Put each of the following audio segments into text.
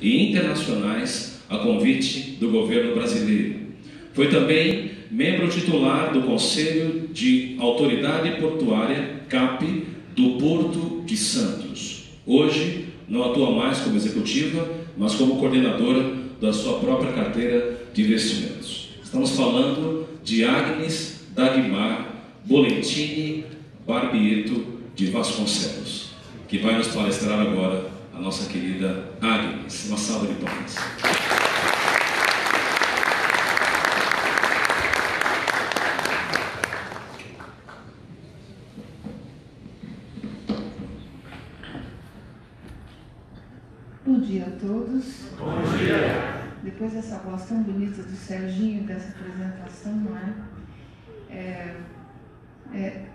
e internacionais a convite do governo brasileiro. Foi também membro titular do Conselho de Autoridade Portuária, CAP, do Porto de Santos. Hoje, não atua mais como executiva, mas como coordenadora da sua própria carteira de investimentos. Estamos falando de Agnes Dagmar Bolentini Barbietto de Vasconcelos, que vai nos palestrar agora a nossa querida Agnes. Uma salva de palmas. Bom dia a todos. Bom dia. Depois dessa voz tão bonita do Serginho, dessa apresentação, não é?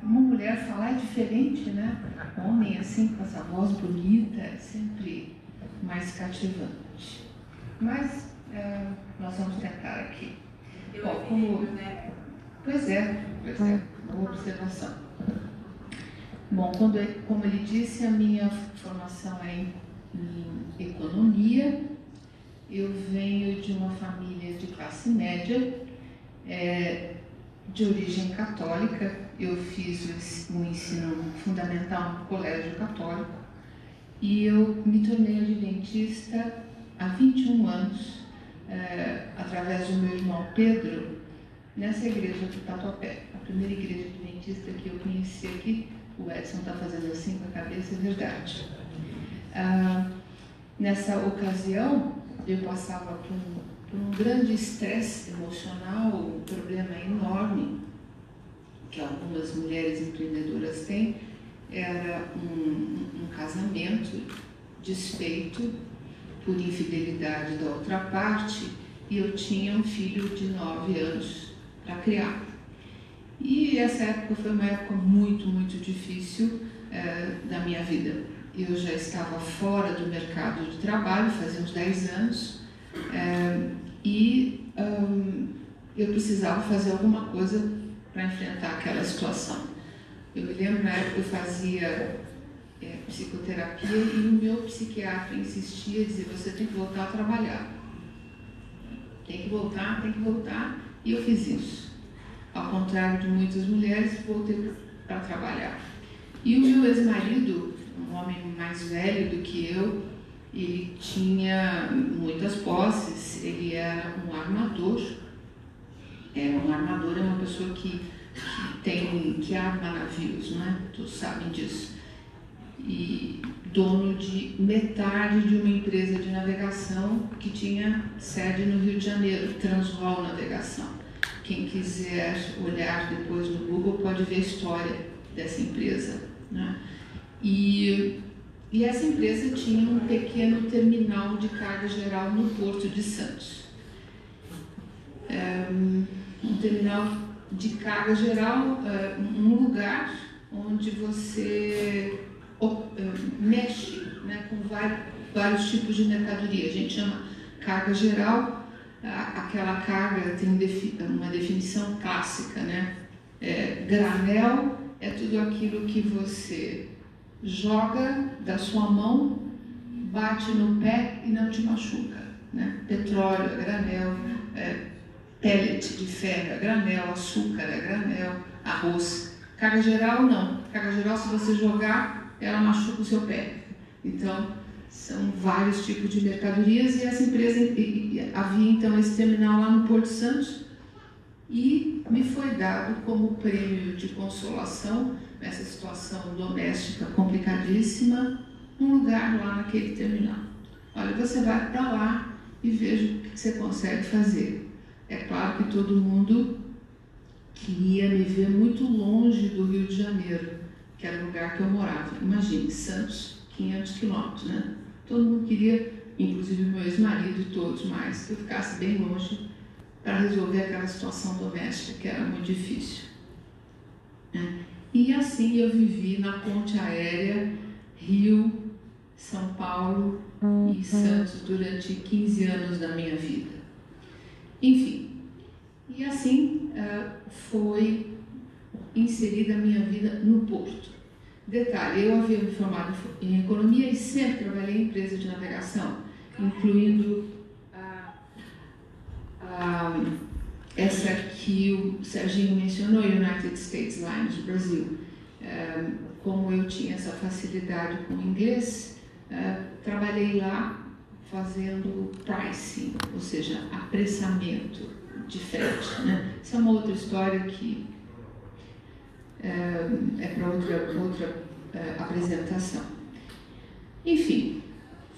Uma mulher falar é diferente, né? Homem assim, com essa voz bonita, é sempre mais cativante. Mas nós vamos tentar aqui. Bom, Pois é, boa observação. Bom, como ele disse, a minha formação é em economia. Eu venho de uma família de classe média, de origem católica. Eu fiz o ensino fundamental no colégio católico e eu me tornei adventista há 21 anos, através do meu irmão Pedro, nessa igreja do Tatuapé, a primeira igreja adventista que eu conheci aqui. O Edson está fazendo assim com a cabeça, é verdade. Nessa ocasião, eu passava por um grande estresse emocional, um problema enorme que algumas mulheres empreendedoras têm. Era um casamento desfeito por infidelidade da outra parte, e eu tinha um filho de 9 anos para criar. E essa época foi uma época muito, muito difícil da minha vida. Eu já estava fora do mercado de trabalho, fazia uns 10 anos, e eu precisava fazer alguma coisa para enfrentar aquela situação. Eu me lembro, na época, eu fazia psicoterapia e o meu psiquiatra insistia em dizer: você tem que voltar a trabalhar. Tem que voltar, e eu fiz isso. Ao contrário de muitas mulheres, voltei para trabalhar. E o meu ex-marido, um homem mais velho do que eu, ele tinha muitas posses, ele era um armador. Um armador é uma pessoa que arma navios, né? Todos sabem disso. E dono de metade de uma empresa de navegação que tinha sede no Rio de Janeiro, Transwal Navegação. Quem quiser olhar depois no Google pode ver a história dessa empresa, né? E essa empresa tinha um pequeno terminal de carga geral no Porto de Santos. Um terminal de carga geral, um lugar onde você mexe, né, com vários tipos de mercadoria. A gente chama carga geral. Aquela carga tem uma definição clássica, né? Granel é tudo aquilo que você joga da sua mão, bate no pé e não te machuca, né? Petróleo é granel, pellet de ferro é granel, açúcar é granel, arroz. Carga geral não. Carga geral, se você jogar, ela machuca o seu pé. Então, são vários tipos de mercadorias, e essa empresa havia então esse terminal lá no Porto de Santos, e me foi dado como prêmio de consolação nessa situação doméstica complicadíssima, um lugar lá naquele terminal. Olha, você vai para lá e veja o que você consegue fazer. É claro que todo mundo queria me ver muito longe do Rio de Janeiro, que era o lugar que eu morava. Imagine, Santos, 500 quilômetros, né? Todo mundo queria, inclusive meu ex-marido e todos mais, que eu ficasse bem longe para resolver aquela situação doméstica que era muito difícil, né? E assim eu vivi na ponte aérea Rio, São Paulo e Santos durante 15 anos da minha vida. Enfim, e assim foi inserida a minha vida no Porto. Detalhe, eu havia me formado em economia e sempre trabalhei em empresa de navegação. incluindo essa que o Serginho mencionou, United States Lines, Brasil. Como eu tinha essa facilidade com o inglês, trabalhei lá fazendo pricing, ou seja, apressamento de frete, né? Isso é uma outra história que é para outra apresentação. Enfim,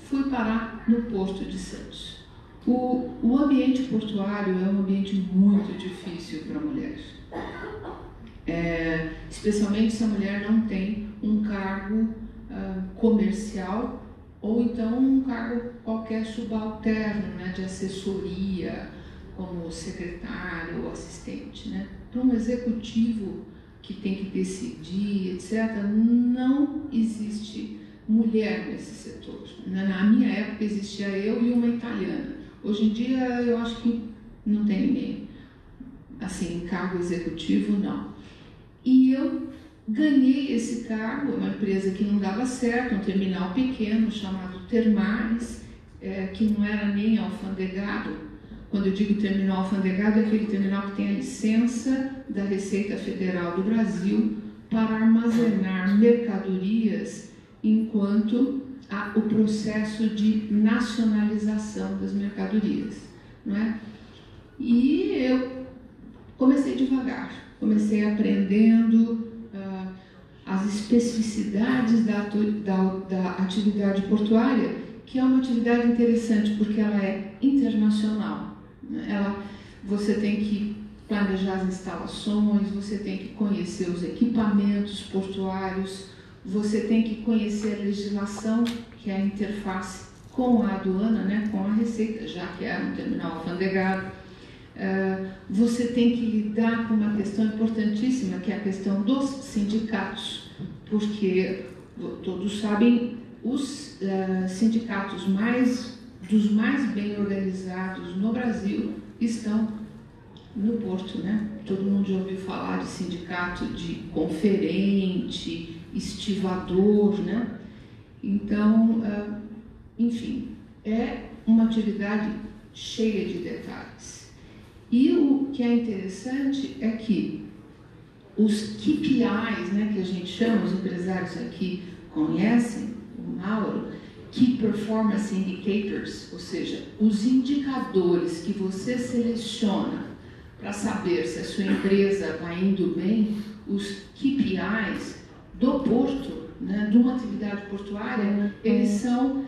fui parar no Porto de Santos. O ambiente portuário é um ambiente muito difícil para a mulher. Especialmente se a mulher não tem um cargo comercial ou então um cargo qualquer subalterno, né, de assessoria, como secretário ou assistente, né? Para um executivo que tem que decidir, etc., não existe mulher nesse setor. Na minha época existia eu e uma italiana. Hoje em dia eu acho que não tem ninguém. Assim, cargo executivo, não. E eu ganhei esse cargo, uma empresa que não dava certo, um terminal pequeno chamado Termares, que não era nem alfandegado. Quando eu digo terminal alfandegado, é aquele terminal que tem a licença da Receita Federal do Brasil para armazenar mercadorias enquanto há o processo de nacionalização das mercadorias, não é? E eu comecei devagar, comecei aprendendo as especificidades da atividade portuária, que é uma atividade interessante porque ela é internacional. Você tem que planejar as instalações, você tem que conhecer os equipamentos portuários, você tem que conhecer a legislação, que é a interface com a aduana, né, com a Receita, já que é um terminal alfandegado. Você tem que lidar com uma questão importantíssima, que é a questão dos sindicatos, porque todos sabem, os sindicatos dos mais bem organizados no Brasil estão no Porto, né? Todo mundo já ouviu falar de sindicato de conferente, estivador, né? Então, enfim, é uma atividade cheia de detalhes. E o que é interessante é que os KPIs, né, que a gente chama, os empresários aqui conhecem, o Mauro, Key Performance Indicators, ou seja, os indicadores que você seleciona para saber se a sua empresa vai indo bem, os KPIs do porto, né, de uma atividade portuária, eles são,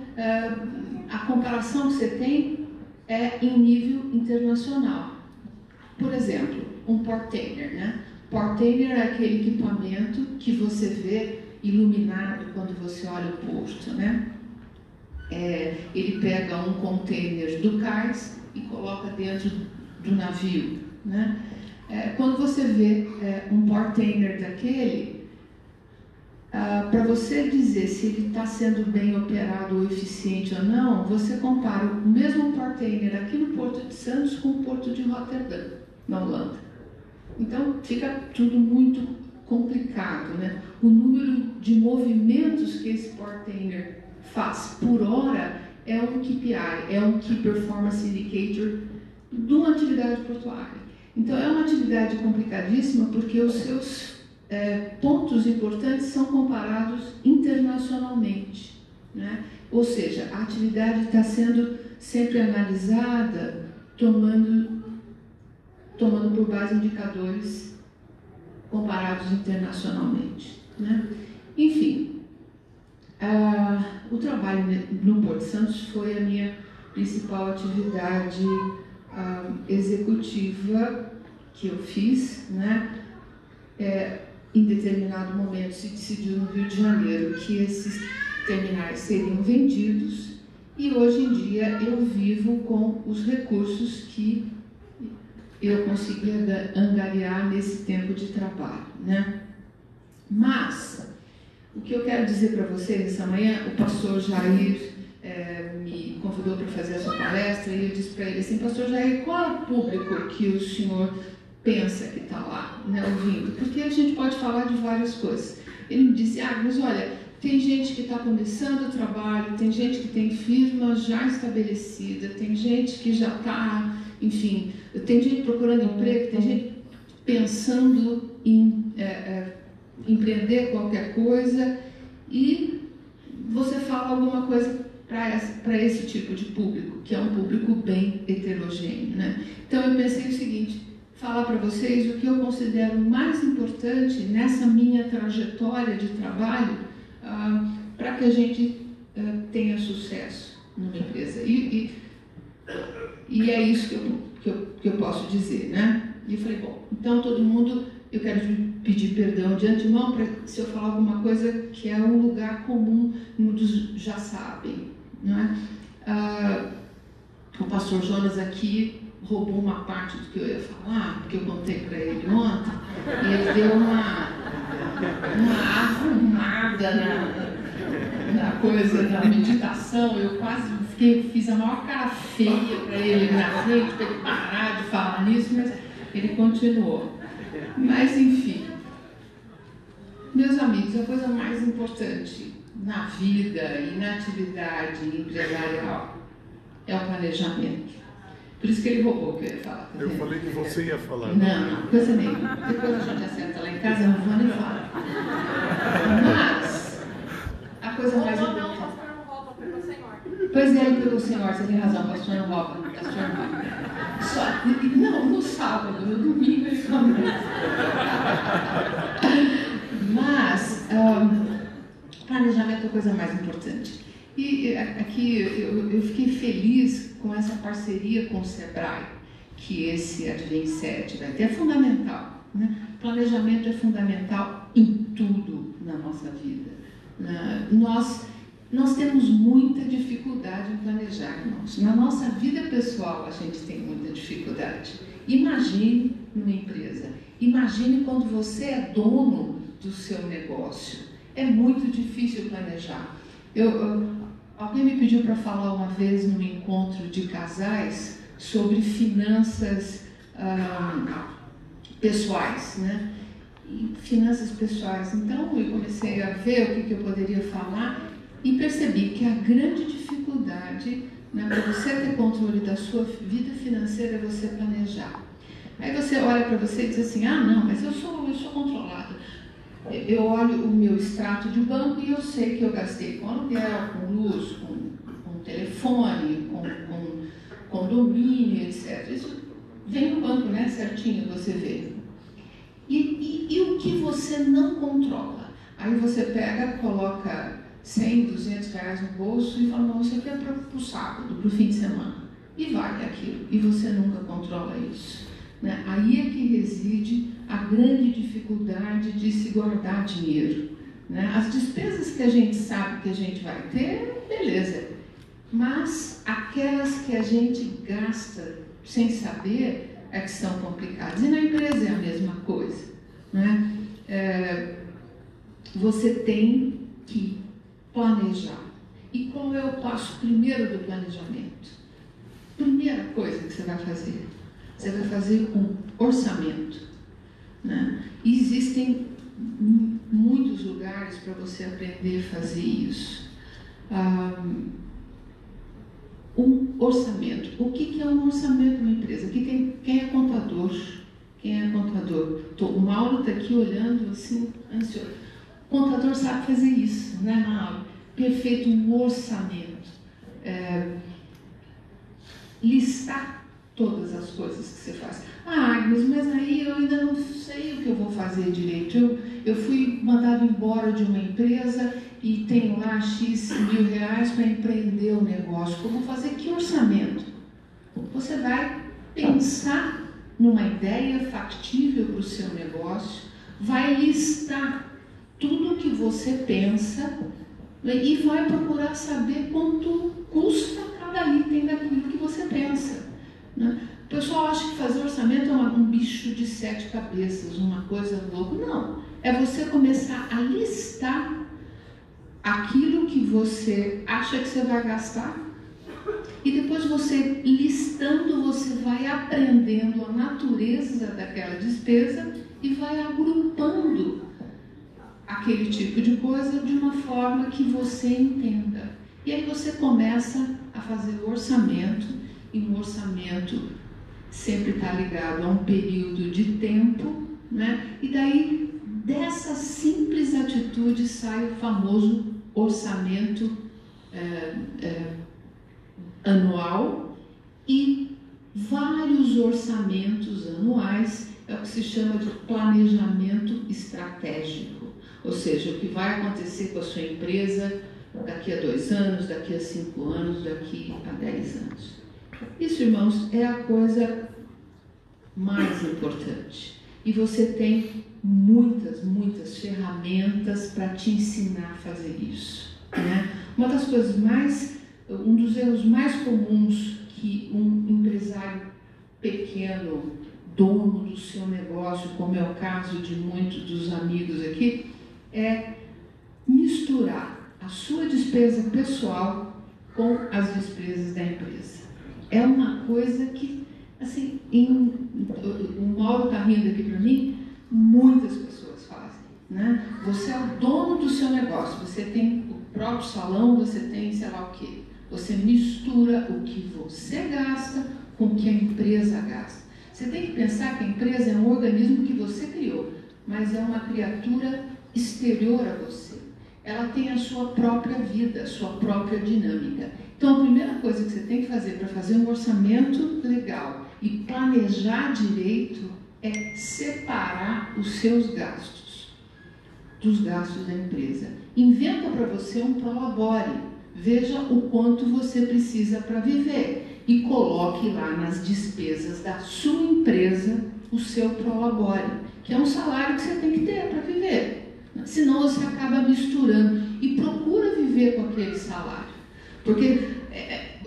a comparação que você tem é em nível internacional. Por exemplo, um portainer, né? Portainer é aquele equipamento que você vê iluminado quando você olha o porto, né? Ele pega um container do cais e coloca dentro do navio, né? Quando você vê um portainer daquele, para você dizer se ele está sendo bem operado ou eficiente ou não, você compara o mesmo portainer aqui no Porto de Santos com o Porto de Rotterdam, na Holanda. Então, fica tudo muito complicado, né? O número de movimentos que esse portainer faz por hora é um KPI, é um Key Performance Indicator de uma atividade portuária. Então, é uma atividade complicadíssima porque os seus pontos importantes são comparados internacionalmente, né? Ou seja, a atividade está sendo sempre analisada tomando por base indicadores comparados internacionalmente, né? Enfim, o trabalho no Porto de Santos foi a minha principal atividade executiva que eu fiz, né? Em determinado momento se decidiu no Rio de Janeiro que esses terminais seriam vendidos e hoje em dia eu vivo com os recursos que eu conseguia angariar nesse tempo de trabalho, né? Mas, o que eu quero dizer para vocês essa manhã, o pastor Jair me convidou para fazer essa palestra e eu disse para ele assim, pastor Jair, qual é o público que o senhor pensa que está lá, né, ouvindo? Porque a gente pode falar de várias coisas. Ele me disse, mas olha, tem gente que está começando o trabalho, tem gente que tem firma já estabelecida, tem gente que já está, enfim, tem gente procurando emprego, tem gente pensando em empreender qualquer coisa, e você fala alguma coisa para esse tipo de público, que é um público bem heterogêneo, né? Então eu pensei o seguinte, falar para vocês o que eu considero mais importante nessa minha trajetória de trabalho para que a gente tenha sucesso numa empresa. E é isso que eu posso dizer, né? E eu falei, bom, então todo mundo, eu quero pedir perdão de antemão se eu falar alguma coisa que é um lugar comum, muitos já sabem, não é? O pastor Jonas aqui roubou uma parte do que eu ia falar, porque eu contei para ele ontem, e ele deu uma arrumada na coisa da meditação. Eu quase fiz a maior cara feia para ele na frente, para ele parar de falar nisso, mas ele continuou. Mas, enfim, meus amigos, a coisa mais importante na vida e na atividade empresarial é o planejamento. Por isso que ele roubou o que eu ia falar. Tá eu falei que você ia falar. Não, coisa nenhuma. Depois a gente acerta lá em casa, eu não vou nem falar. Mas, a coisa mais importante... Não, o pastor não rouba, pelo Senhor. Pois é, pelo Senhor, você tem razão, o pastor não rouba, o pastor não. Não, no sábado, no domingo ele começa. Mas, planejamento é a coisa mais importante. E aqui eu fiquei feliz com essa parceria com o Sebrae, que esse Advent 7 vai ter. É fundamental, né? Planejamento é fundamental em tudo na nossa vida. Nós temos muita dificuldade em planejar, irmãos. Na nossa vida pessoal a gente tem muita dificuldade. Imagine numa empresa. Imagine quando você é dono do seu negócio. É muito difícil planejar. Alguém me pediu para falar uma vez num encontro de casais sobre finanças pessoais, né? E finanças pessoais. Então eu comecei a ver o que eu poderia falar e percebi que a grande dificuldade, né, para você ter controle da sua vida financeira é você planejar. Aí você olha para você e diz assim, não, mas eu sou controlado. Eu olho o meu extrato de banco e eu sei que eu gastei com aluguel, com luz, com telefone, com condomínio, etc. Isso vem no banco, né, certinho, você vê. E o que você não controla? Aí você pega, coloca 100, 200 reais no bolso e fala, não, isso aqui é para o sábado, para o fim de semana. E vale aquilo. E você nunca controla isso. Né? Aí é que reside a grande dificuldade de se guardar dinheiro. Né? As despesas que a gente sabe que a gente vai ter, beleza. Mas aquelas que a gente gasta sem saber é que são complicadas. E na empresa é a mesma coisa. Né? Você tem que planejar. E qual é o passo primeiro do planejamento? Primeira coisa que você vai fazer. Você vai fazer um orçamento. Né? E existem muitos lugares para você aprender a fazer isso. Um orçamento. O que é um orçamento numa empresa? Aqui quem é contador? Quem é contador? O Mauro está aqui olhando assim, ansioso. O contador sabe fazer isso, né, Mauro? Perfeito, um orçamento. Listar todas as coisas que você faz. Agnes, mas aí eu ainda não sei o que eu vou fazer direito. Eu fui mandado embora de uma empresa e tenho lá X mil reais para empreender o negócio. Como fazer? Que orçamento? Você vai pensar numa ideia factível para o seu negócio, vai listar tudo o que você pensa e vai procurar saber quanto custa cada item daquilo que você pensa. Né? O pessoal acha que fazer orçamento é um bicho de 7 cabeças, uma coisa louca. Não, é você começar a listar aquilo que você acha que você vai gastar e depois você listando, você vai aprendendo a natureza daquela despesa e vai agrupando aquele tipo de coisa de uma forma que você entenda. E aí você começa a fazer o orçamento, e um orçamento sempre está ligado a um período de tempo, né? E daí, dessa simples atitude, sai o famoso orçamento anual e vários orçamentos anuais, é o que se chama de planejamento estratégico. Ou seja, o que vai acontecer com a sua empresa daqui a 2 anos, daqui a 5 anos, daqui a 10 anos. Isso, irmãos, é a coisa mais importante. E você tem muitas ferramentas para te ensinar a fazer isso, né? Uma das coisas um dos erros mais comuns que um empresário pequeno, dono do seu negócio, como é o caso de muitos dos amigos aqui, é misturar a sua despesa pessoal com as despesas da empresa. É uma coisa que, assim, o Mauro está rindo aqui para mim, muitas pessoas fazem, né? Você é o dono do seu negócio, você tem o próprio salão, você tem sei lá o quê. Você mistura o que você gasta com o que a empresa gasta. Você tem que pensar que a empresa é um organismo que você criou, mas é uma criatura exterior a você. Ela tem a sua própria vida, a sua própria dinâmica. Então, a primeira coisa que você tem que fazer para fazer um orçamento legal e planejar direito é separar os seus gastos dos gastos da empresa. Inventa para você um prolabore. Veja o quanto você precisa para viver e coloque lá nas despesas da sua empresa o seu prolabore, que é um salário que você tem que ter para viver. Senão você acaba misturando e procura viver com aquele salário. Porque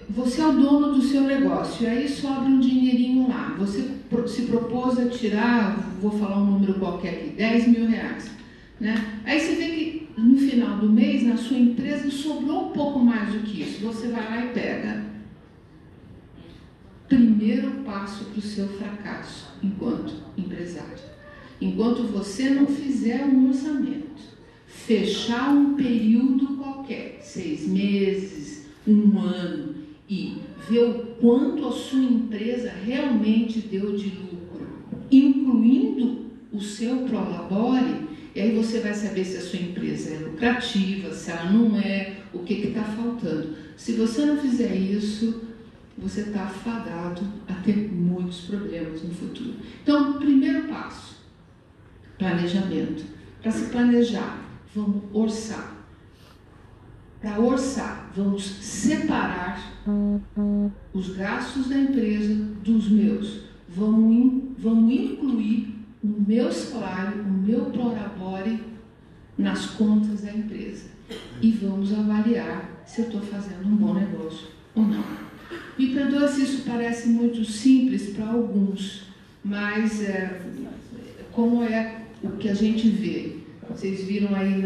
você é o dono do seu negócio e aí sobra um dinheirinho lá. Você se propôs a tirar, vou falar um número qualquer aqui, 10 mil reais. Né? Aí você vê que no final do mês, na sua empresa, sobrou um pouco mais do que isso. Você vai lá e pega. Primeiro passo para o seu fracasso enquanto empresário. Enquanto você não fizer um orçamento, fechar um período qualquer, 6 meses, 1 ano, e ver o quanto a sua empresa realmente deu de lucro, incluindo o seu prolabore, e aí você vai saber se a sua empresa é lucrativa, se ela não é, o que está faltando. Se você não fizer isso, você está afadado a ter muitos problemas no futuro. Então, primeiro passo, planejamento. Para se planejar, vamos orçar. Para orçar, vamos separar os gastos da empresa dos meus. Vamos incluir o meu salário, o meu prolabore nas contas da empresa. E vamos avaliar se eu estou fazendo um bom negócio ou não. Me perdoa se isso parece muito simples para alguns, mas como é o que a gente vê. Vocês viram aí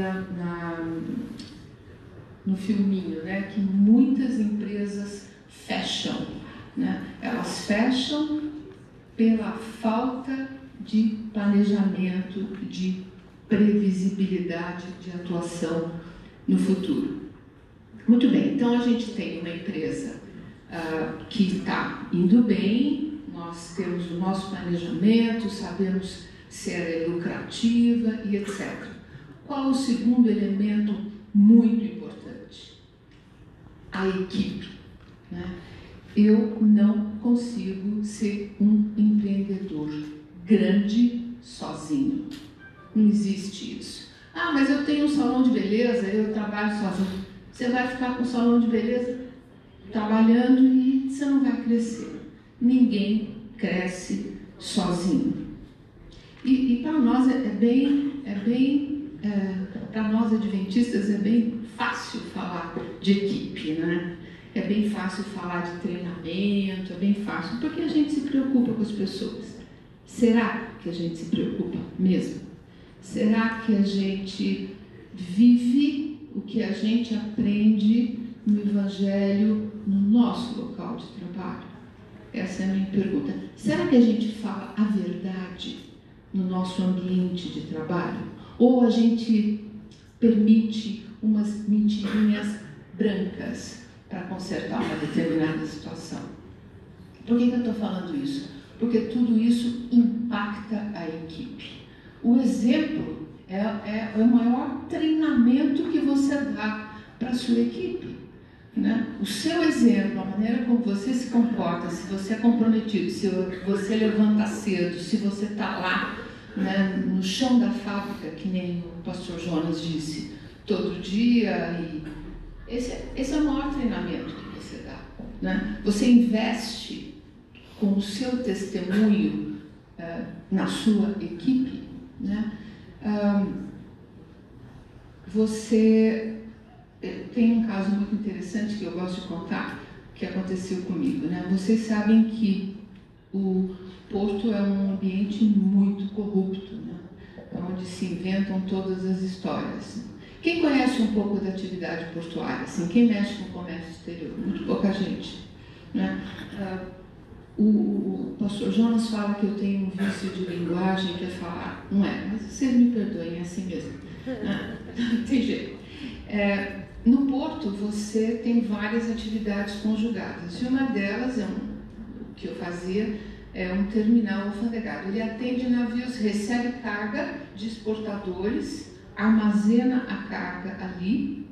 no filminho, né, que muitas empresas fecham, né? Elas fecham pela falta de planejamento, de previsibilidade de atuação no futuro. Muito bem, então a gente tem uma empresa que está indo bem, nós temos o nosso planejamento, sabemos se ela é lucrativa e etc. Qual o segundo elemento muito importante? A equipe, né? Eu não consigo ser um empreendedor grande sozinho. Não existe isso. Ah, mas eu tenho um salão de beleza, eu trabalho sozinho. Você vai ficar com o salão de beleza trabalhando e você não vai crescer. Ninguém cresce sozinho. E para nós para nós adventistas é bem fácil falar de equipe, né? É bem fácil falar de treinamento, é bem fácil, porque a gente se preocupa com as pessoas. Será que a gente se preocupa mesmo? Será que a gente vive o que a gente aprende no Evangelho no nosso local de trabalho? Essa é a minha pergunta. Será que a gente fala a verdade no nosso ambiente de trabalho? Ou a gente permite umas mentirinhas brancas para consertar uma determinada situação. Por que eu estou falando isso? Porque tudo isso impacta a equipe. O exemplo é o maior treinamento que você dá para a sua equipe, né? O seu exemplo, a maneira como você se comporta, se você é comprometido, se você levanta cedo, se você está lá, né, no chão da fábrica, que nem o pastor Jonas disse, todo dia. E esse é o maior treinamento que você dá, né? Você investe com o seu testemunho na sua equipe, né? Você tem um caso muito interessante que eu gosto de contar, que aconteceu comigo, né? Vocês sabem que o Porto é um ambiente muito corrupto, né? Onde se inventam todas as histórias. Quem conhece um pouco da atividade portuária, assim, quem mexe com o comércio exterior? Muito pouca gente, né? O pastor Jonas fala que eu tenho um vício de linguagem, que é falar, não é, mas vocês me perdoem, é assim mesmo. Não tem jeito. No Porto, você tem várias atividades conjugadas, e uma delas, o que eu fazia, é um terminal alfandegado. Ele atende navios, recebe carga de exportadores, armazena a carga ali,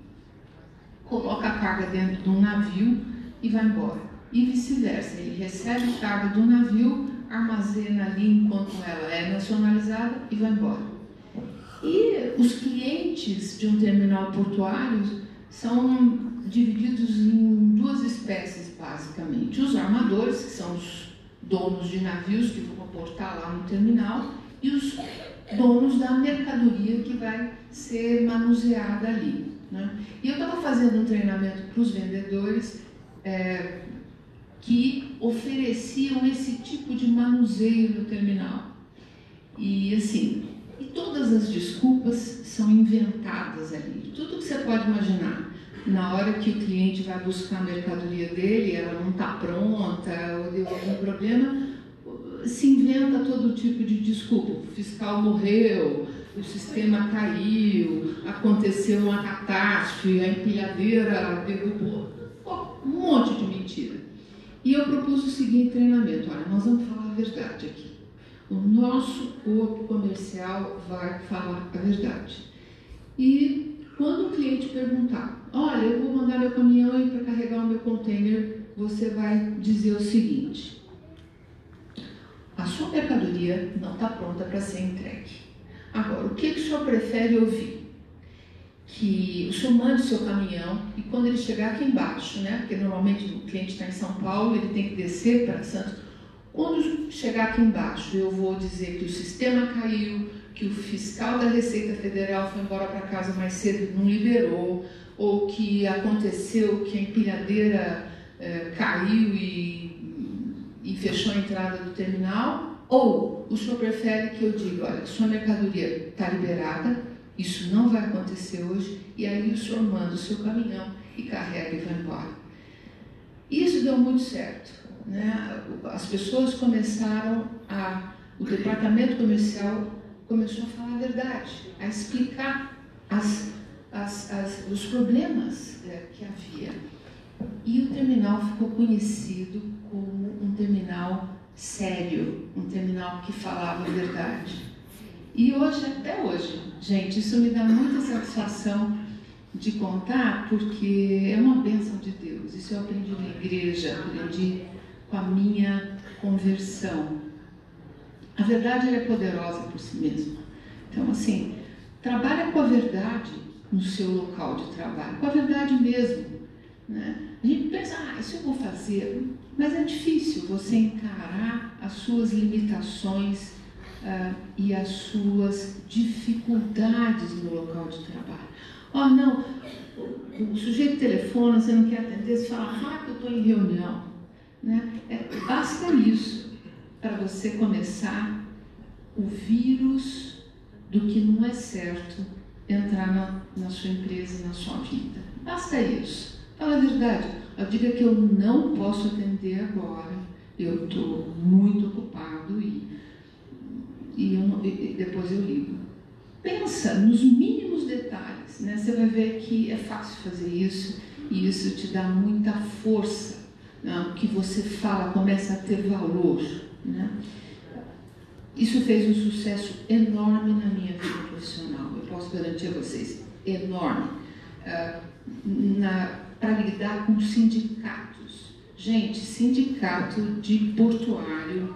coloca a carga dentro de um navio e vai embora. E vice-versa, ele recebe carga do navio, armazena ali enquanto ela é nacionalizada e vai embora. E os clientes de um terminal portuário são divididos em duas espécies, basicamente. Os armadores, que são os donos de navios que vão aportar lá no terminal, e os donos da mercadoria que vai ser manuseada ali, né? E eu estava fazendo um treinamento para os vendedores que ofereciam esse tipo de manuseio no terminal. E assim, e todas as desculpas são inventadas ali. Tudo que você pode imaginar. Na hora que o cliente vai buscar a mercadoria dele, ela não está pronta, ou deu algum problema, se inventa todo tipo de desculpa. O fiscal morreu, o sistema caiu, aconteceu uma catástrofe, a empilhadeira derrubou, um monte de mentira. E eu propus o seguinte treinamento: olha, nós vamos falar a verdade aqui. O nosso corpo comercial vai falar a verdade. E quando o cliente perguntar, olha, eu vou mandar meu caminhão ir para carregar o meu container, você vai dizer o seguinte: a sua mercadoria não está pronta para ser entregue. Agora, o que o senhor prefere ouvir? Que o senhor mande o seu caminhão e quando ele chegar aqui embaixo, né? Porque normalmente o cliente está em São Paulo, ele tem que descer para Santos. Quando chegar aqui embaixo, eu vou dizer que o sistema caiu, que o fiscal da Receita Federal foi embora para casa mais cedo e não liberou, ou que aconteceu que a empilhadeira caiu e fechou a entrada do terminal, ou o senhor prefere que eu diga, olha, sua mercadoria está liberada, isso não vai acontecer hoje, e aí o senhor manda o seu caminhão e carrega e vai embora. Isso deu muito certo, né? As pessoas começaram o departamento comercial começou a falar a verdade, a explicar os problemas que havia. E o terminal ficou conhecido como um terminal sério, um terminal que falava a verdade. E hoje, até hoje, gente, isso me dá muita satisfação de contar, porque é uma bênção de Deus. Isso eu aprendi na igreja, aprendi com a minha conversão. A verdade ela é poderosa por si mesma. Então, assim, trabalha com a verdade no seu local de trabalho, com a verdade mesmo, né? A gente pensa, isso eu vou fazer, mas é difícil você encarar as suas limitações e as suas dificuldades no local de trabalho. Não, o sujeito telefona, você não quer atender, você fala, que eu estou em reunião, né? Basta isso para você começar o vírus do que não é certo entrar na sua empresa, na sua vida. Basta isso. Fala a verdade. Diga que eu não posso atender agora, eu estou muito ocupado e depois eu ligo. pensa nos mínimos detalhes, né? Você vai ver que é fácil fazer isso e isso te dá muita força, né? O que você fala começa a ter valor, né? Isso fez um sucesso enorme na minha vida profissional, eu posso garantir a vocês, enorme, para lidar com sindicatos. Gente, sindicato de portuário,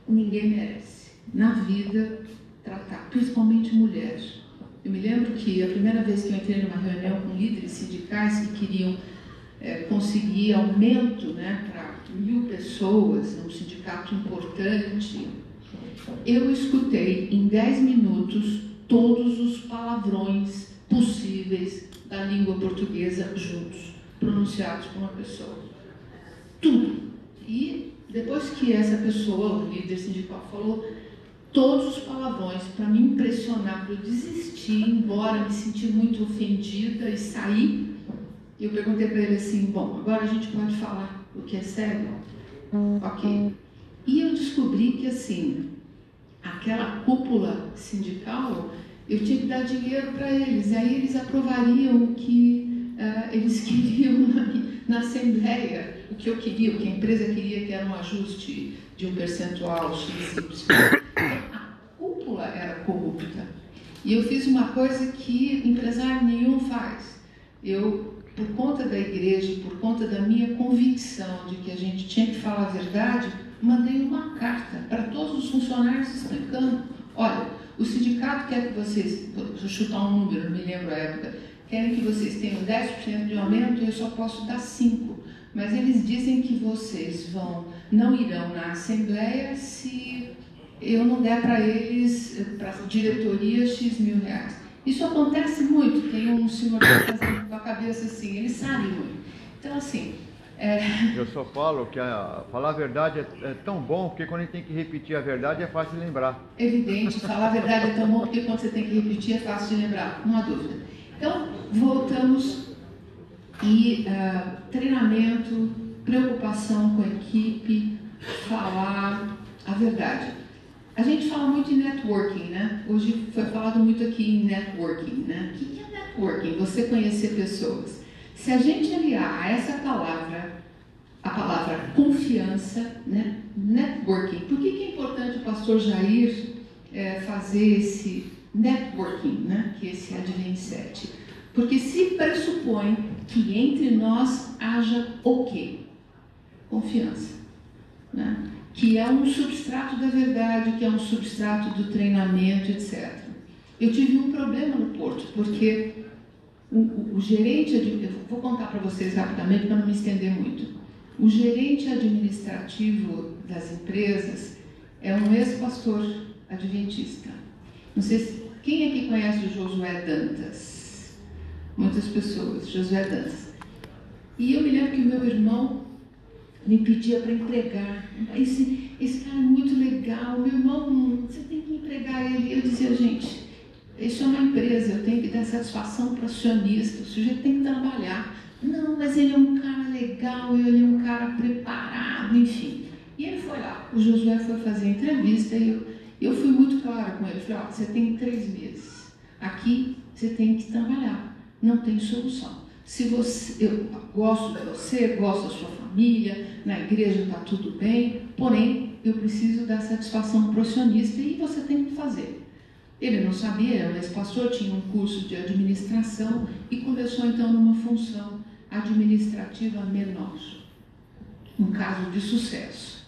ninguém merece, na vida, tratar, principalmente mulheres. Eu me lembro que a primeira vez que eu entrei numa reunião com líderes sindicais que queriam conseguir aumento, né, para 1000 pessoas, um sindicato importante, eu escutei em 10 minutos todos os palavrões possíveis da língua portuguesa juntos, pronunciados por uma pessoa. Tudo. E depois que essa pessoa, o líder sindical, falou todos os palavrões para me impressionar, para eu desistir, ir embora, me sentir muito ofendida e sair, eu perguntei para ele assim, bom, agora a gente pode falar o que é sério? Ok. E eu descobri que, assim, aquela cúpula sindical, eu tinha que dar dinheiro para eles, aí eles aprovariam o que eles queriam na Assembleia, o que eu queria, o que a empresa queria, que era um ajuste de um percentual X. A cúpula era corrupta. E eu fiz uma coisa que empresário nenhum faz. Eu, por conta da igreja, por conta da minha convicção de que a gente tinha que falar a verdade, mandei uma carta para todos os funcionários explicando, olha, o sindicato quer que vocês, vou chutar um número, não me lembro a época, querem que vocês tenham 10% de aumento e eu só posso dar 5%. Mas eles dizem que vocês não irão na Assembleia se eu não der para eles, para a diretoria, X mil reais. Isso acontece muito, tem um senhor que está fazendo com a cabeça assim, ele sabe muito. Então, assim... Eu só falo que falar a verdade é tão bom, porque quando a gente tem que repetir a verdade é fácil de lembrar. Evidente, falar a verdade é tão bom, porque quando você tem que repetir é fácil de lembrar, não há dúvida. Então, voltamos e treinamento, preocupação com a equipe, falar a verdade. A gente fala muito em networking, né? Hoje foi falado muito aqui em networking, né? O que é networking? Você conhecer pessoas. Se a gente aliar a essa palavra, a palavra confiança, né? Networking. Por que é importante o pastor Jair fazer esse networking, né? Que é esse Advent 7? Porque se pressupõe que entre nós haja o quê? Confiança, né? Que é um substrato da verdade, que é um substrato do treinamento, etc. Eu tive um problema no Porto, porque o gerente, eu vou contar para vocês rapidamente para não me estender muito. O gerente administrativo das empresas é um ex-pastor adventista. Não sei se quem aqui conhece o Josué Dantas. Muitas pessoas, Josué Dantas. E eu me lembro que o meu irmão me pedia para empregar. Esse cara é muito legal, meu irmão, você tem que empregar ele. Eu dizia, gente, isso é uma empresa, eu tenho que dar satisfação para o acionista, o sujeito tem que trabalhar. Não, mas ele é um cara legal, ele é um cara preparado, enfim. E ele foi lá, o Josué foi fazer a entrevista e eu fui muito clara com ele. Eu falei, ó, você tem 3 meses, aqui você tem que trabalhar, não tem solução. Se você, eu gosto de você, gosto da sua família, na igreja está tudo bem, porém eu preciso dar satisfação para o acionista e você tem que fazer. Ele não sabia, era um ex-pastor, tinha um curso de administração e começou então numa função administrativa menor. Um caso de sucesso.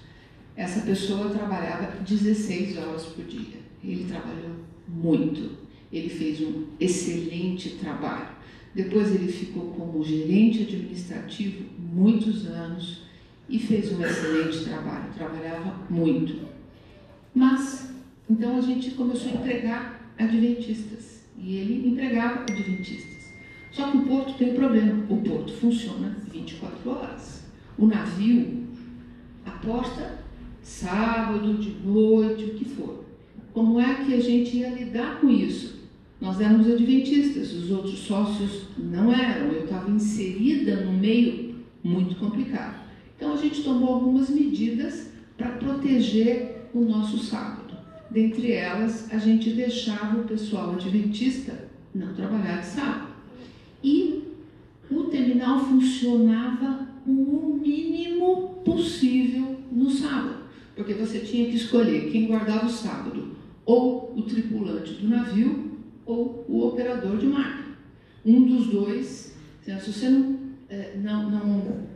Essa pessoa trabalhava 16 horas por dia. Ele trabalhou muito. Ele fez um excelente trabalho. Depois ele ficou como gerente administrativo muitos anos e fez um excelente trabalho. Trabalhava muito. Mas, então a gente começou a empregar adventistas. E ele empregava adventistas. Só que o porto tem um problema. O porto funciona 24 horas. O navio, a porta, sábado, de noite, o que for. Como é que a gente ia lidar com isso? Nós éramos adventistas, os outros sócios não eram. Eu estava inserida num meio muito complicado. Então a gente tomou algumas medidas para proteger o nosso sábado. Dentre elas, a gente deixava o pessoal adventista não trabalhar de sábado. E o terminal funcionava o mínimo possível no sábado, porque você tinha que escolher quem guardava o sábado, ou o tripulante do navio, ou o operador de máquina. Um dos dois, se você não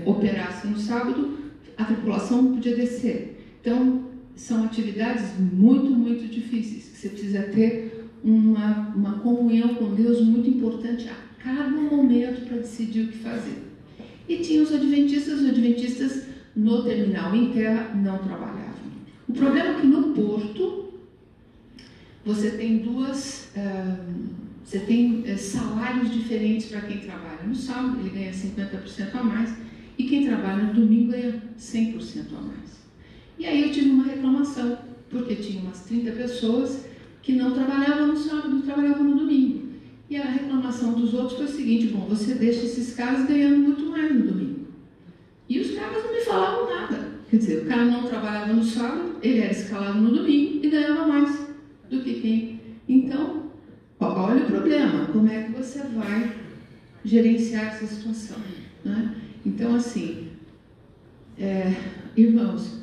operasse no sábado, a tripulação não podia descer. Então, são atividades muito, muito difíceis. Você precisa ter uma comunhão com Deus muito importante a cada momento para decidir o que fazer. E tinha os adventistas no terminal em terra não trabalhavam. O problema é que no porto você tem salários diferentes para quem trabalha no sábado, ele ganha 50% a mais, e quem trabalha no domingo ganha 100% a mais. E aí eu tive uma reclamação, porque tinha umas 30 pessoas que não trabalhavam no sábado, trabalhavam no domingo. E a reclamação dos outros foi o seguinte: bom, você deixa esses caras ganhando muito mais no domingo. E os caras não me falavam nada. Quer dizer, o cara não trabalhava no sábado, ele era escalado no domingo e ganhava mais do que quem. Então, olha o problema, como é que você vai gerenciar essa situação, né? Então, assim, irmãos,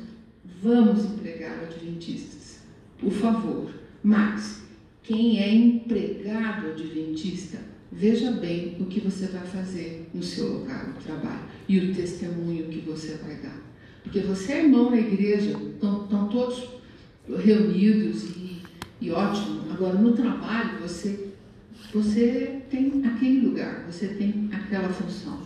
vamos empregar adventistas, por favor. Mas, quem é empregado adventista, veja bem o que você vai fazer no seu local de trabalho e o testemunho que você vai dar. Porque você é irmão na igreja, estão todos reunidos e ótimo. Agora, no trabalho, você tem aquele lugar, você tem aquela função.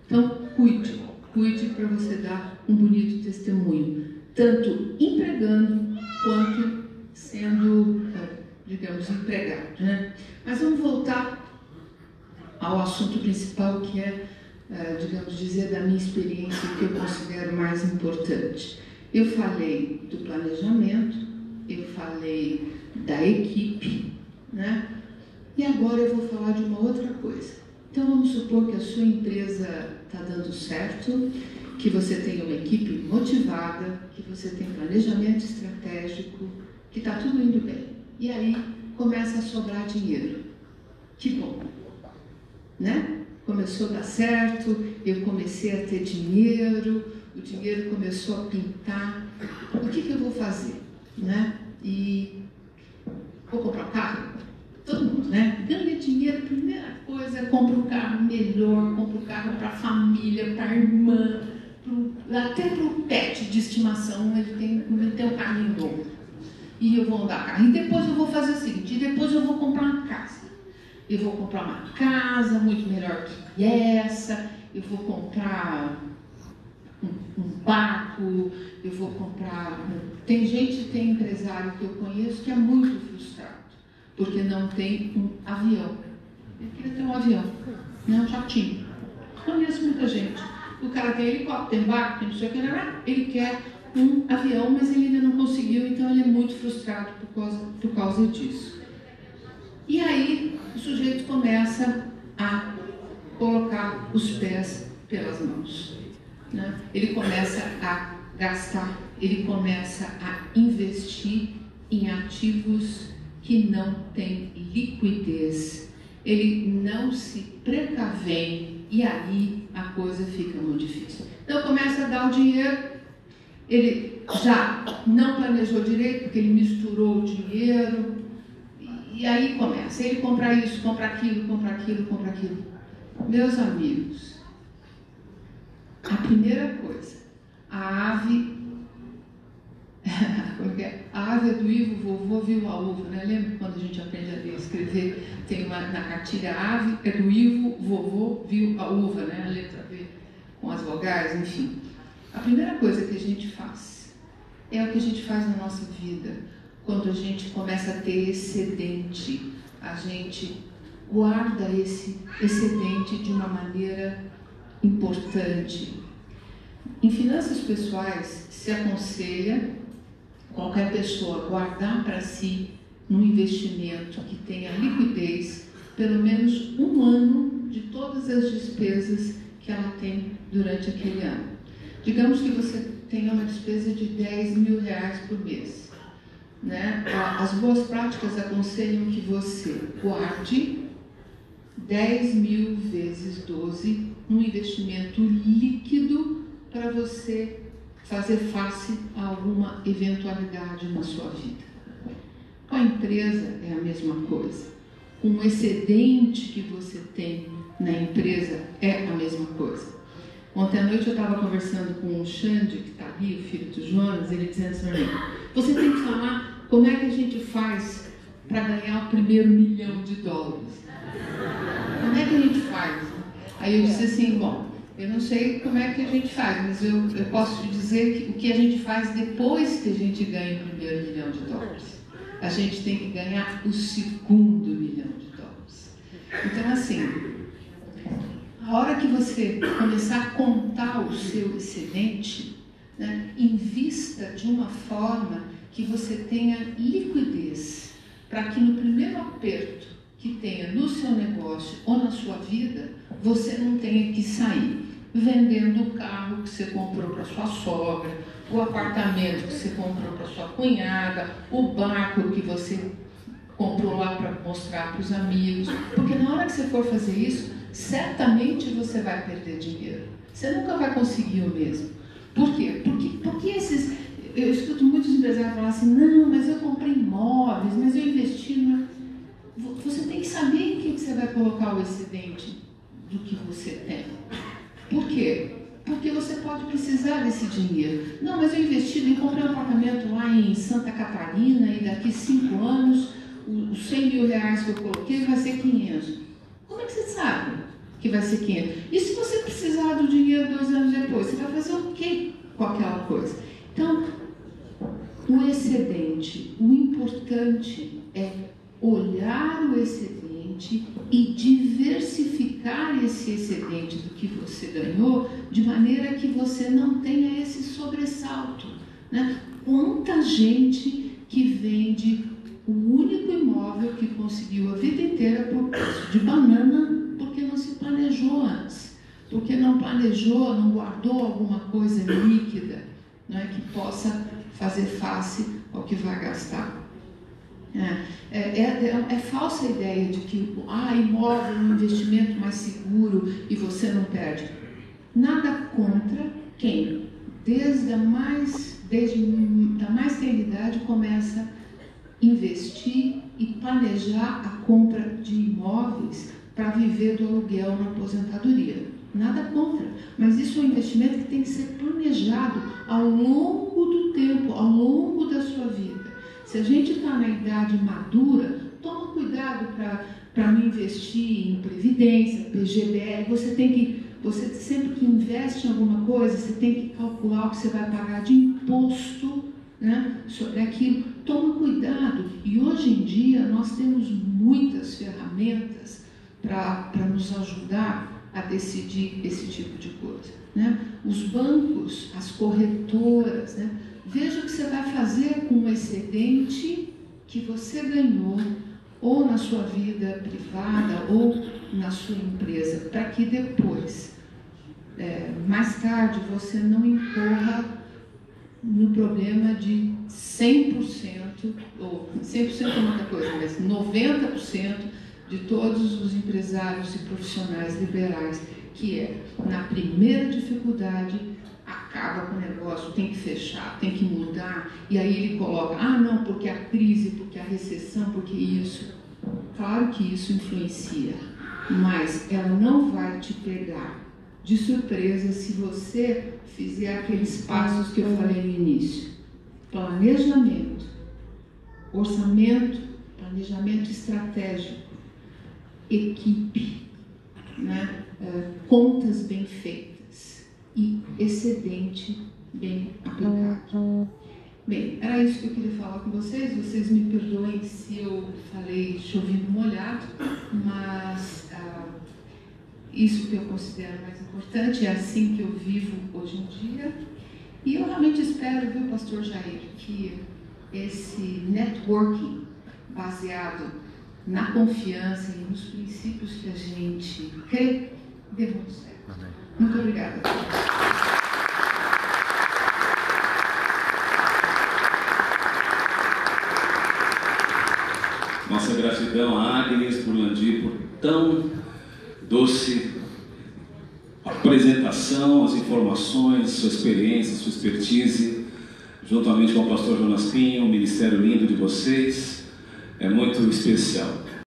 Então, cuide para você dar um bonito testemunho, tanto empregando quanto sendo, digamos, empregado, né? Mas vamos voltar ao assunto principal, que é, digamos, dizer da minha experiência, que eu considero mais importante. Eu falei do planejamento, eu falei da equipe, né? E agora eu vou falar de uma outra coisa. Então vamos supor que a sua empresa está dando certo, que você tem uma equipe motivada, que você tem planejamento estratégico, que está tudo indo bem. E aí começa a sobrar dinheiro. Que bom, né? Começou a dar certo, eu comecei a ter dinheiro, o dinheiro começou a pintar. O que eu vou fazer, né? E vou comprar um carro? Todo mundo, né? Ganha dinheiro, primeira coisa, compra um carro melhor, compra um carro para a família, para a irmã, até para o pet de estimação, ele tem um carrinho novo. E eu vou andar carro. E depois eu vou fazer o seguinte, depois eu vou comprar uma casa. Eu vou comprar uma casa muito melhor que essa, eu vou comprar um barco, eu vou comprar... Tem empresário que eu conheço que é muito frustrado, porque não tem um avião. Ele queria ter um avião, não um jatinho. Conheço muita gente. O cara tem helicóptero, tem barco, tem não sei o que, ele quer um avião, mas ele ainda não conseguiu, então ele é muito frustrado por causa disso. E aí o sujeito começa a colocar os pés pelas mãos, né? Ele começa a gastar, ele começa a investir em ativos que não têm liquidez, ele não se precavém e aí a coisa fica muito difícil. Então começa a dar o dinheiro, ele já não planejou direito porque ele misturou o dinheiro e aí começa, ele compra isso, compra aquilo, compra aquilo, compra aquilo. Meus amigos, a primeira coisa, a ave como é? A ave é do Ivo, vovô viu a uva, né? Lembra quando a gente aprende a ler e escrever? Tem na cartilha, a ave é do Ivo, vovô viu a uva, né? A letra V com as vogais, enfim. A primeira coisa que a gente faz é o que a gente faz na nossa vida. Quando a gente começa a ter excedente, a gente guarda esse excedente de uma maneira importante. Em finanças pessoais, se aconselha qualquer pessoa guardar para si um investimento que tenha liquidez pelo menos um ano de todas as despesas que ela tem durante aquele ano. Digamos que você tenha uma despesa de R$10.000 por mês. né? As boas práticas aconselham que você guarde 10.000 vezes 12 um investimento líquido para você fazer face a alguma eventualidade na sua vida. Com a empresa é a mesma coisa. Com o excedente que você tem na empresa é a mesma coisa. Ontem à noite eu estava conversando com o Xande, que está ali, o filho do Jonas, ele dizendo assim para mim, você tem que falar como é que a gente faz para ganhar o primeiro $1 milhão. Como é que a gente faz? Aí eu disse assim, bom, eu não sei como é que a gente faz, mas eu posso te dizer que o que a gente faz depois que a gente ganha o primeiro $1 milhão. A gente tem que ganhar o segundo $1 milhão. Então, assim, a hora que você começar a contar o seu excedente, né, invista de uma forma que você tenha liquidez, para que no primeiro aperto que tenha no seu negócio ou na sua vida, você não tenha que sair vendendo o carro que você comprou para sua sogra, o apartamento que você comprou para sua cunhada, o barco que você comprou lá para mostrar para os amigos, porque na hora que você for fazer isso, certamente você vai perder dinheiro. Você nunca vai conseguir o mesmo. Por quê? Porque eu escuto muitos empresários falar assim, não, mas eu comprei imóveis, mas eu investi. Você tem que saber em que você vai colocar o excedente do que você tem. Por quê? Porque você pode precisar desse dinheiro. Não, mas eu investi e comprei um apartamento lá em Santa Catarina e daqui 5 anos os R$100 mil que eu coloquei vai ser 500. Como é que você sabe que vai ser 500? E se você precisar do dinheiro 2 anos depois, você vai fazer o quê com aquela coisa? Então, o excedente, o importante é olhar o excedente e diversificar esse excedente do que você ganhou, de maneira que você não tenha esse sobressalto, né? Quanta gente que vende o único imóvel que conseguiu a vida inteira por preço de banana, porque não se planejou antes, porque não planejou, não guardou alguma coisa líquida, né, que possa fazer face ao que vai gastar. É falsa a ideia de que imóvel é um investimento mais seguro e você não perde. Nada contra quem, desde a mais tenra idade, começa a investir e planejar a compra de imóveis para viver do aluguel na aposentadoria. Nada contra, mas isso é um investimento que tem que ser planejado ao longo do tempo, ao longo da sua vida. Se a gente está na idade madura, toma cuidado para não investir em previdência, PGBL. Você sempre que investe em alguma coisa, você tem que calcular o que você vai pagar de imposto, né, sobre aquilo. Toma cuidado. E hoje em dia nós temos muitas ferramentas para nos ajudar a decidir esse tipo de coisa, né? Os bancos, as corretoras, né? Veja o que você vai fazer com o excedente que você ganhou ou na sua vida privada ou na sua empresa, para que depois, mais tarde, você não incorra no problema de 100%, ou 100% é muita coisa, mas 90% de todos os empresários e profissionais liberais, que é, na primeira dificuldade, acaba com o negócio, tem que fechar, tem que mudar, e aí ele coloca, não, porque a crise, porque a recessão, porque isso. Claro que isso influencia, mas ela não vai te pegar de surpresa se você fizer aqueles passos que eu falei no início. Planejamento, orçamento, planejamento estratégico, equipe, né? Contas bem feitas e excedente bem aplicado. Bem, era isso que eu queria falar com vocês. Vocês me perdoem se eu falei chovendo molhado, mas isso que eu considero mais importante, é assim que eu vivo hoje em dia. E eu realmente espero, viu, pastor Jair, que esse networking baseado na confiança e nos princípios que a gente crê, dê muito certo. Amém. Muito obrigada. Nossa gratidão a Agnes Burlandi por tão doce apresentação, as informações, sua experiência, sua expertise, juntamente com o pastor Jonas Pinho, um ministério lindo de vocês, é muito especial.